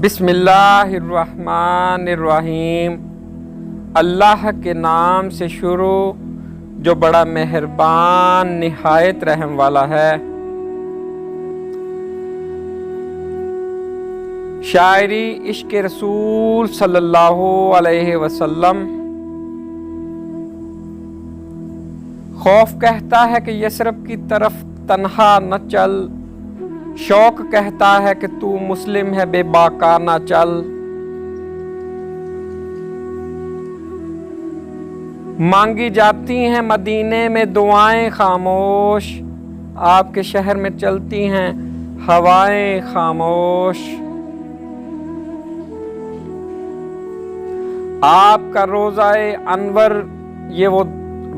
बिस्मिल्लाहिर्रहमानिर्रहीम। अल्लाह के नाम से शुरू जो बड़ा मेहरबान निहायत रहम वाला है। शायरी इश्क रसूल सल्लल्लाहु अलैहि वसल्लम। खौफ कहता है कि यसरब की तरफ तन्हा न चल, शौक कहता है कि तू मुस्लिम है बेबाका ना चल। मांगी जाती हैं मदीने में दुआएं खामोश, आपके शहर में चलती हैं हवाएं खामोश। आपका रोज़ाए अनवर ये वो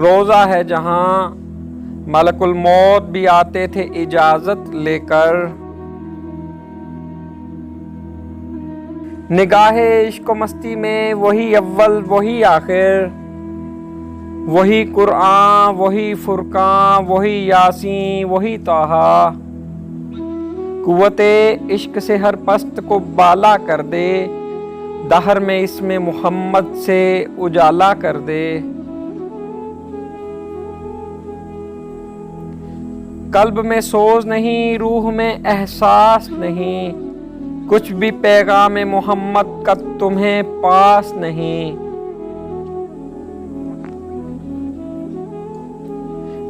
रोज़ा है जहां मलकुल मौत भी आते थे इजाज़त लेकर। निगाहे इश्क मस्ती में वही अव्वल वही आखिर, वही कुरान वही फुरकान वही यासीन वही ताहा। कुव्वते इश्क से हर पस्त को बाला कर दे, दहर में इसमें मोहम्मद से उजाला कर दे। कल्ब में सोज नहीं रूह में एहसास नहीं, कुछ भी पैगाम मोहम्मद का तुम्हें पास नहीं।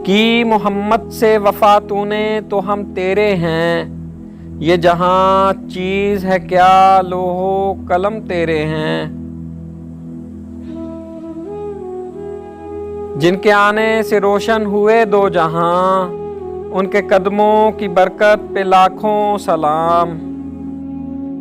की मोहम्मद से वफा तूने तो हम तेरे हैं, ये जहां चीज है क्या लोहो कलम तेरे हैं। जिनके आने से रोशन हुए दो जहां, उनके कदमों की बरकत पे लाखों सलाम।